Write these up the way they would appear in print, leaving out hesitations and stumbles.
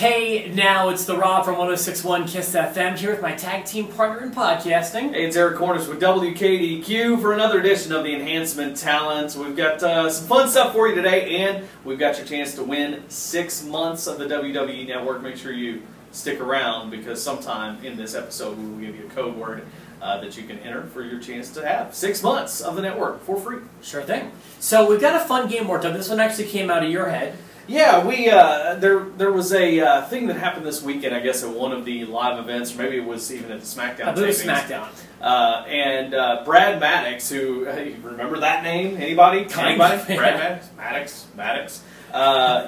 Hey, now it's the Rob from 106.1 KISS FM here with my tag team partner in podcasting. Hey, it's Eric Cornish with WKDQ for another edition of the Enhancement Talents. We've got some fun stuff for you today, and we've got your chance to win 6 months of the WWE Network. Make sure you stick around because sometime in this episode we will give you a code word that you can enter for your chance to have 6 months of the network for free. Sure thing. So we've got a fun game worked up. This one actually came out of your head. Yeah, there was a thing that happened this weekend, I guess, at one of the live events, or maybe it was even at the SmackDown. I believe it was SmackDown. And Brad Maddox, who, remember that name? Anybody? Anybody? Brad Maddox?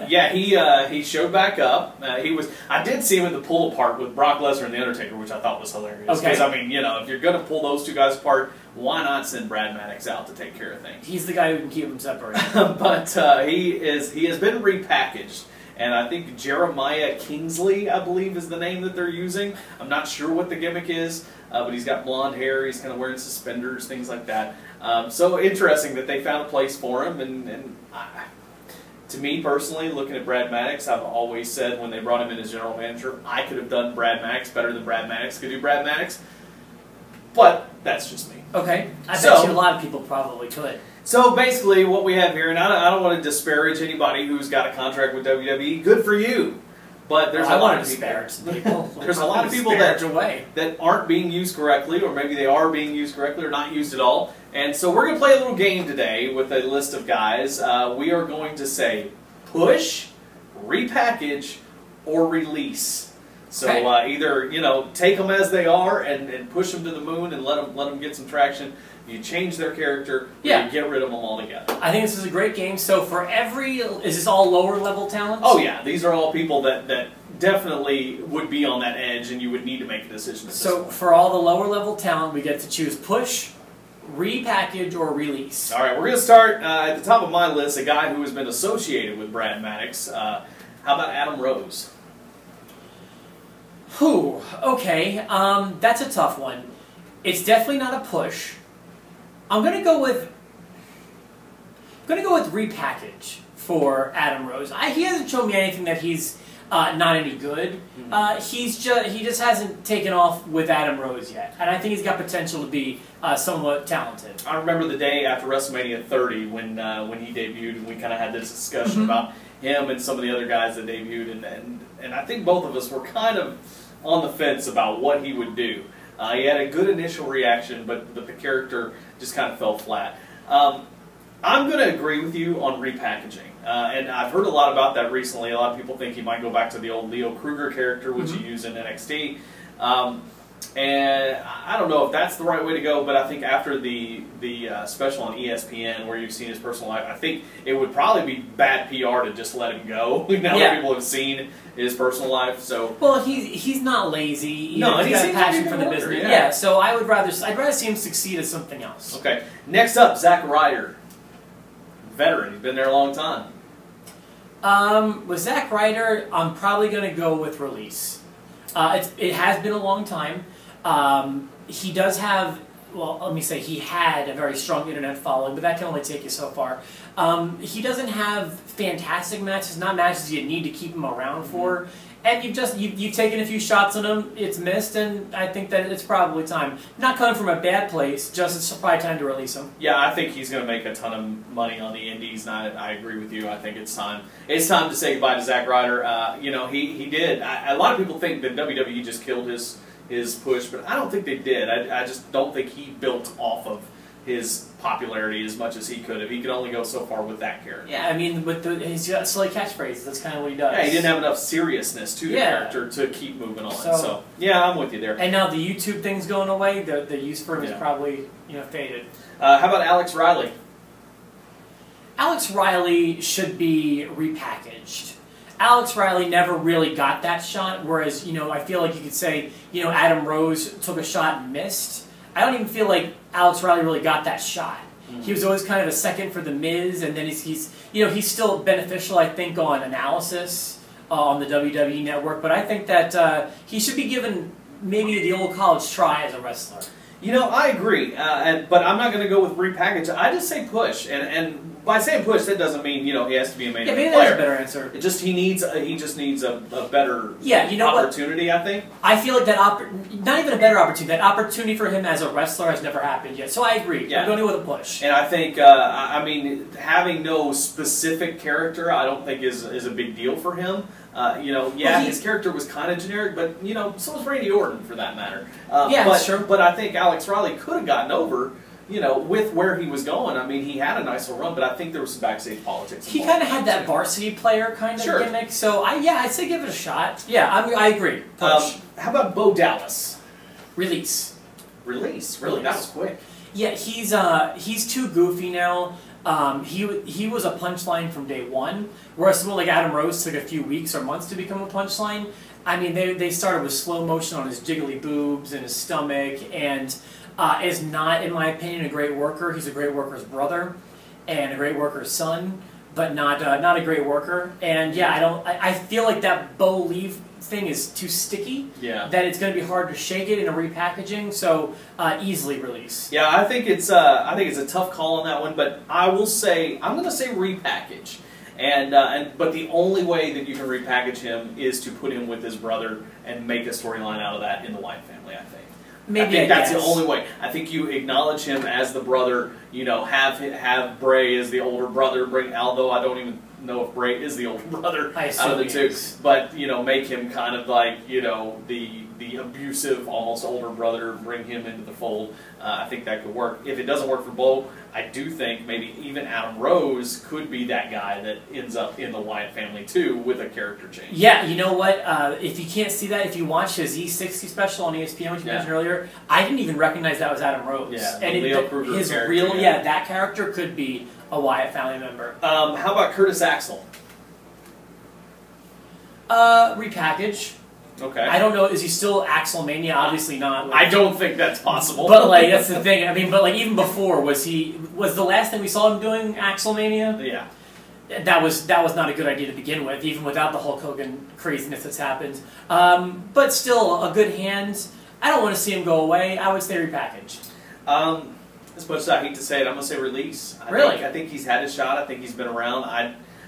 Yeah, he showed back up. I did see him in the pull apart with Brock Lesnar and The Undertaker, which I thought was hilarious. Okay. Because, I mean, you know, if you're going to pull those two guys apart, why not send Brad Maddox out to take care of things? He's the guy who can keep them separated. But he has been repackaged. And I think Jeremiah Kingsley, I believe, is the name that they're using. I'm not sure what the gimmick is, but he's got blonde hair. He's kind of wearing suspenders, things like that. So interesting that they found a place for him. And to me personally, looking at Brad Maddox, I've always said when they brought him in as general manager, I could have done Brad Maddox better than Brad Maddox could do Brad Maddox. But that's just me. Okay. I bet you a lot of people probably could. So basically what we have here, and I don't want to disparage anybody who's got a contract with WWE, good for you. But there's a lot of people. There's a lot of people that aren't being used correctly, or maybe they are being used correctly or not used at all. And so we're going to play a little game today with a list of guys. We are going to say push, repackage, or release. So either, you know, take them as they are and push them to the moon and let them get some traction. You change their character, or you get rid of them altogether. I think this is a great game. So for is this all lower level talents? Oh yeah, these are all people that definitely would be on that edge, and you would need to make a decision. So for all the lower level talent, we get to choose push, repackage, or release. All right, we're going to start at the top of my list, a guy who has been associated with Brad Maddox. How about Adam Rose? Whew, okay, that's a tough one. It's definitely not a push. I'm gonna go with repackage for Adam Rose. He hasn't shown me anything that he's not any good. He just hasn't taken off with Adam Rose yet, and I think he's got potential to be somewhat talented. I remember the day after WrestleMania 30 when he debuted, and we kind of had this discussion about him and some of the other guys that debuted, and I think both of us were kind of on the fence about what he would do. He had a good initial reaction, but the character just kind of fell flat. I'm going to agree with you on repackaging, and I've heard a lot about that recently. A lot of people think he might go back to the old Leo Kruger character, which he used in NXT. And I don't know if that's the right way to go, but I think after the special on ESPN where you've seen his personal life, I think it would probably be bad PR to just let him go. Now that people have seen his personal life, so well, he's not lazy. No, he's got a passion for the business. Yeah, so I'd rather see him succeed at something else. Okay, next up, Zack Ryder, veteran. He's been there a long time. With Zack Ryder, I'm probably going to go with release. It has been a long time. He does have, well, let me say, he had a very strong internet following, but that can only take you so far. He doesn't have fantastic matches, not matches you need to keep him around for. And you've taken a few shots on him, it's missed, and I think that it's probably time. Not coming from a bad place, just it's probably time to release him. Yeah, I think he's going to make a ton of money on the indies, and I agree with you. I think it's time. It's time to say goodbye to Zack Ryder. You know, he did. A lot of people think that WWE just killed his push, but I don't think they did. I just don't think he built off of his popularity as much as he could have. He could only go so far with that character. Yeah, I mean, he's got silly catchphrases. That's kind of what he does. Yeah, he didn't have enough seriousness to the character to keep moving on. So yeah, I'm with you there. And now the YouTube thing's going away. The use for him is probably faded. How about Alex Riley? Alex Riley should be repackaged. Alex Riley never really got that shot, whereas, I feel like you could say, Adam Rose took a shot and missed. I don't even feel like Alex Riley really got that shot. He was always kind of a second for The Miz, and then he's still beneficial, I think, on analysis on the WWE Network, but I think that he should be given maybe the old college try as a wrestler. I agree, but I'm not going to go with repackage. I just say push, and by saying push, that doesn't mean, he has to be a main event maybe player. that's a better answer. It just, he just needs a better opportunity, I think. I feel like not even a better opportunity, that opportunity for him as a wrestler has never happened yet. So I agree. I'm going with a push. And I think, having no specific character, I don't think is a big deal for him. His character was kind of generic, but, so was Randy Orton, for that matter. That's true. But I think Alex Riley could have gotten over, with where he was going. I mean, he had a nice little run, but I think there was some backstage politics. He kind of had that varsity player kind of gimmick, so I'd say give it a shot. Yeah, I agree. Push. How about Bo Dallas? Release. Really? That was quick. Yeah, he's too goofy now. He was a punchline from day one, whereas someone like Adam Rose took a few weeks or months to become a punchline. I mean, they started with slow motion on his jiggly boobs and his stomach, and is not, in my opinion, a great worker. He's a great worker's brother and a great worker's son, but not a great worker. And yeah, I feel like that Bo Leave thing is too sticky. Yeah. That it's going to be hard to shake it in a repackaging. So easily release. Yeah, I think it's a tough call on that one, but I'm going to say repackage. But the only way that you can repackage him is to put him with his brother and make a storyline out of that in the Wyatt family, I think. I think that's the only way. I think you acknowledge him as the brother, have Bray as the older brother, although I don't even know if Bray is the older brother out of the two. But, make him kind of like, the abusive, almost older brother, bring him into the fold. I think that could work. If it doesn't work for Bo, I do think maybe even Adam Rose could be that guy that ends up in the Wyatt family too with a character change. Yeah, you know what? If you can't see that, if you watch his E60 special on ESPN, which you mentioned earlier, I didn't even recognize that was Adam Rose. Yeah, and Leo Kruger his character. Real, that character could be a Wyatt family member. How about Curtis Axel? Repackage. Okay. I don't know. Is he still Axelmania? Obviously not. I don't think that's possible. But that's the thing. I mean, even before, was the last thing we saw him doing Axelmania? Yeah. That was not a good idea to begin with, even without the Hulk Hogan craziness that's happened. But still, a good hand. I don't want to see him go away. I would say repackage. As much as I hate to say it, I'm going to say release. I think he's had his shot. I think he's been around.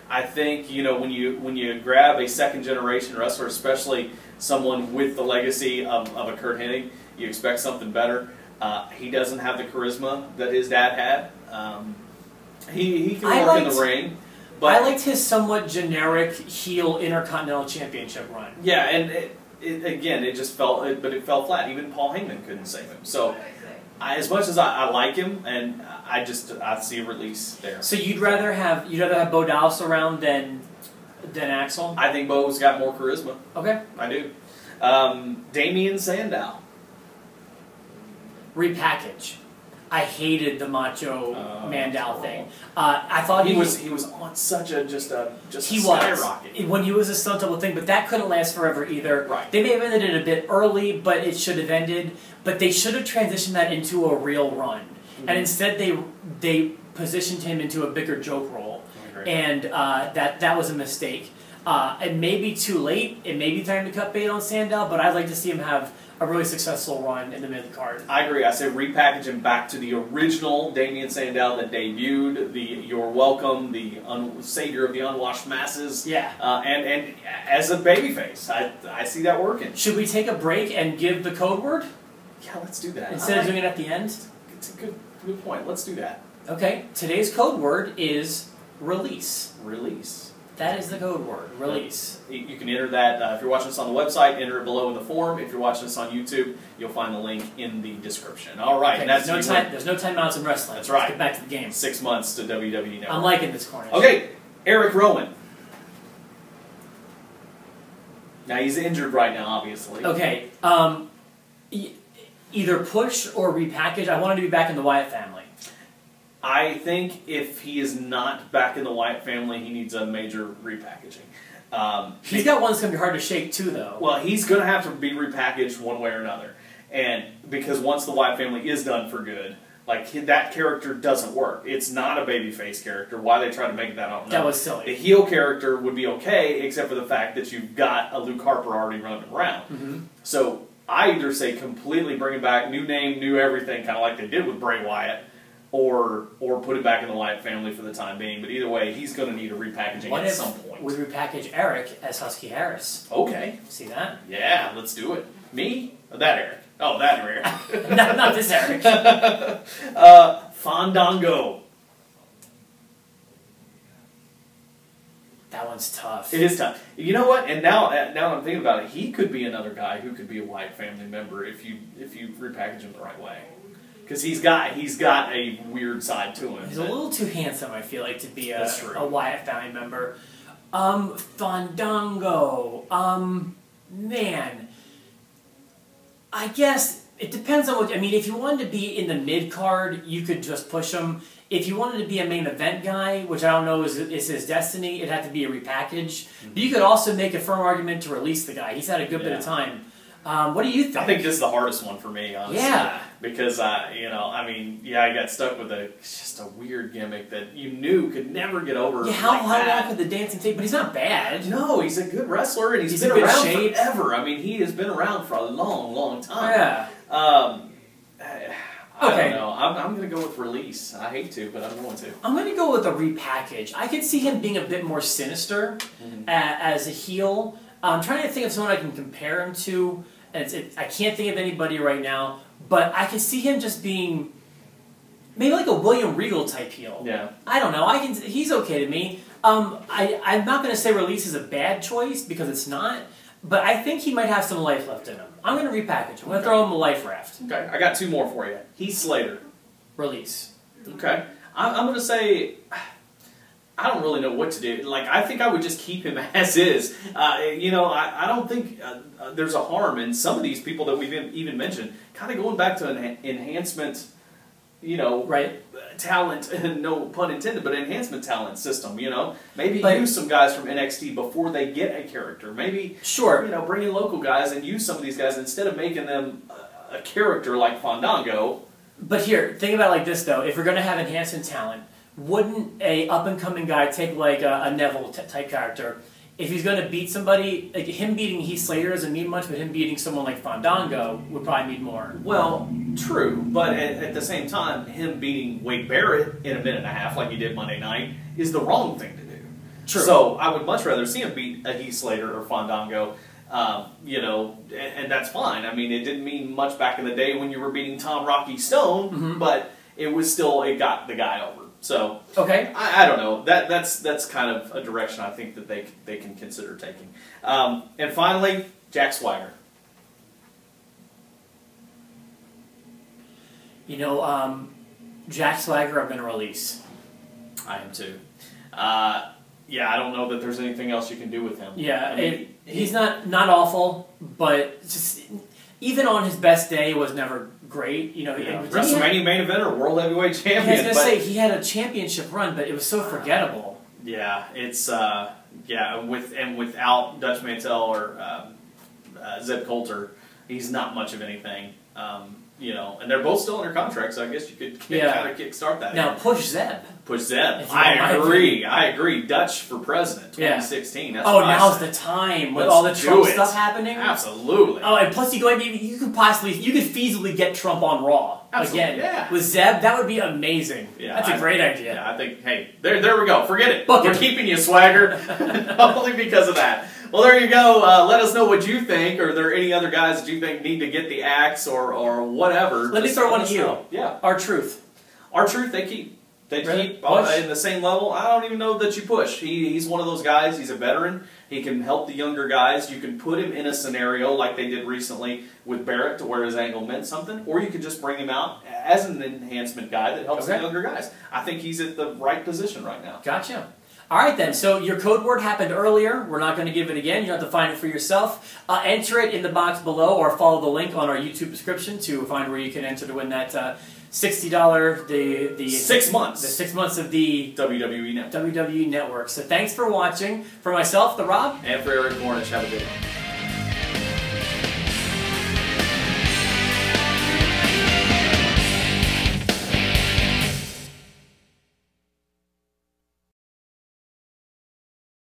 I think when you grab a second generation wrestler, especially someone with the legacy of a Kurt Hennig, you expect something better. He doesn't have the charisma that his dad had. He can work in the ring. But I liked his somewhat generic heel Intercontinental Championship run. Yeah, and it just fell flat. Even Paul Heyman couldn't save him. So, as much as I like him, and I see a release there. So you'd rather have Bo Dallas around than Axel? I think Bo's got more charisma. Okay, I do. Damian Sandow. Repackage. I hated the Macho Mandal thing. I thought he was on such a he skyrocket when he was a stunt double thing, but that couldn't last forever either. Right. They may have ended it a bit early, but it should have ended. But they should have transitioned that into a real run, and instead they positioned him into a bigger joke role, and that was a mistake. It may be too late. It may be time to cut bait on Sandow, but I'd like to see him have a really successful run in the mid-card. I agree. I say repackage him back to the original Damian Sandow that debuted, the You're Welcome, the savior of the unwashed masses. Yeah. And as a babyface, I see that working. Should we take a break and give the code word? Yeah, let's do that. Instead of doing it at the end? It's a good point. Let's do that. Okay. Today's code word is release. Release. That is the code word, release. You can enter that, if you're watching us on the website, enter it below in the forum. If you're watching us on YouTube, you'll find the link in the description. All right. Okay, and that's there's no timeouts in wrestling. That's right. Let's get back to the game. 6 months to WWE Network. I'm liking this corner. Okay, Eric Rowan. Now, he's injured right now, obviously. Okay, either push or repackage. I want him to be back in the Wyatt family. I think if he is not back in the Wyatt family, he needs a major repackaging. He's got one that's going to be hard to shake too, though. Well, he's going to have to be repackaged one way or another. And because once the Wyatt family is done for good, like that character doesn't work. It's not a babyface character. Why they tried to make that, I don't know. That was silly. The heel character would be okay, except for the fact that you've got a Luke Harper already running around. Mm-hmm. So I either say completely bring him back, new name, new everything, kind of like they did with Bray Wyatt, or put him back in the Wyatt family for the time being. But either way, he's going to need a repackaging at some point. We repackage Eric as Husky Harris? Okay. See that? Yeah, let's do it. Me? Or that Eric? Oh, that Eric. not this Eric. Fandango. That one's tough. It is tough. You know what? And now I'm thinking about it. He could be another guy who could be a Wyatt family member if you repackage him the right way. Because he's got a weird side to him. He's a little too handsome, I feel like, to be a Wyatt family member. Fandango. Man. I guess it depends on what. I mean, if you wanted to be in the mid card, you could just push him. If you wanted to be a main event guy, which I don't know is his destiny, it'd have to be a repackage. But you could also make a firm argument to release the guy. He's had a good bit of time. What do you think? I think this is the hardest one for me, honestly. Yeah. Because, I got stuck with just a weird gimmick that you knew could never get over. Yeah, how long could the dancing take? But he's not bad. No, he's a good wrestler, and he's been around forever. I mean, he has been around for a long, long time. Yeah. I don't know. I'm going to go with release. I hate to, but I'm going to. I'm going to go with a repackage. I could see him being a bit more sinister as a heel. I'm trying to think of someone I can compare him to. And I can't think of anybody right now, but I can see him just being maybe like a William Regal type heel. Yeah. I don't know. He's okay to me. I'm not going to say release is a bad choice because it's not, but I think he might have some life left in him. I'm going to repackage him. I'm going to throw him a life raft. Okay, I got two more for you. Heath Slater. Release. Okay. I'm going to say, I don't really know what to do. Like, I think I would just keep him as is. I don't think there's a harm in some of these people that we've even mentioned. Kind of going back to an enhancement, talent, no pun intended, but enhancement talent system, Maybe use some guys from NXT before they get a character. Maybe, bring in local guys and use some of these guys instead of making them a character like Fandango. But here, think about it like this, though. If you're going to have enhancement talent, wouldn't a up-and-coming guy take like a Neville type character? If he's going to beat somebody, like him beating Heath Slater doesn't mean much, but him beating someone like Fandango would probably mean more. Well, true, but at the same time, him beating Wade Barrett in a minute and a half like he did Monday night is the wrong thing to do. True. So I would much rather see him beat a Heath Slater or Fandango, and that's fine. I mean, it didn't mean much back in the day when you were beating Tom Rocky Stone, but it got the guy over. So okay, I don't know. That's kind of a direction I think that they can consider taking. And finally, Jack Swagger. Jack Swagger I'm going to release. I am too. I don't know that there's anything else you can do with him. Yeah, he's not awful, but just even on his best day was never great. WrestleMania main event or World Heavyweight Champion. I was going to say he had a championship run, but it was so forgettable. Yeah, it's without Dutch Mantel or Zeb Coulter, he's not much of anything. And they're both still under contract, so I guess you could kind of kickstart that. Now push Zeb. Push Zeb. I agree. Dutch for president, 2016. Yeah. Now's the time with all the Trump stuff happening. Absolutely. Oh, and plus you could feasibly get Trump on Raw again. Yeah. With Zeb. That would be amazing. Yeah, that's a great idea. Yeah, I think. Hey, there we go. Forget it. We're keeping you, Swagger, only because of that. Well, there you go. Let us know what you think. Are there any other guys that you think need to get the axe or whatever? Let me throw one at you. Yeah. R-Truth. R-Truth, they keep in the same level. I don't even know that you push. He's one of those guys. He's a veteran. He can help the younger guys. You can put him in a scenario like they did recently with Barrett to where his angle meant something, or you could just bring him out as an enhancement guy that helps the younger guys. I think he's at the right position right now. Gotcha. All right, then. So your code word happened earlier. We're not going to give it again. You have to find it for yourself. Enter it in the box below or follow the link on our YouTube description to find where you can enter to win that $60, the 6 months. The 6 months of the WWE Network. WWE Network. So thanks for watching. For myself, the Rob. And for Eric Mornish, have a good one.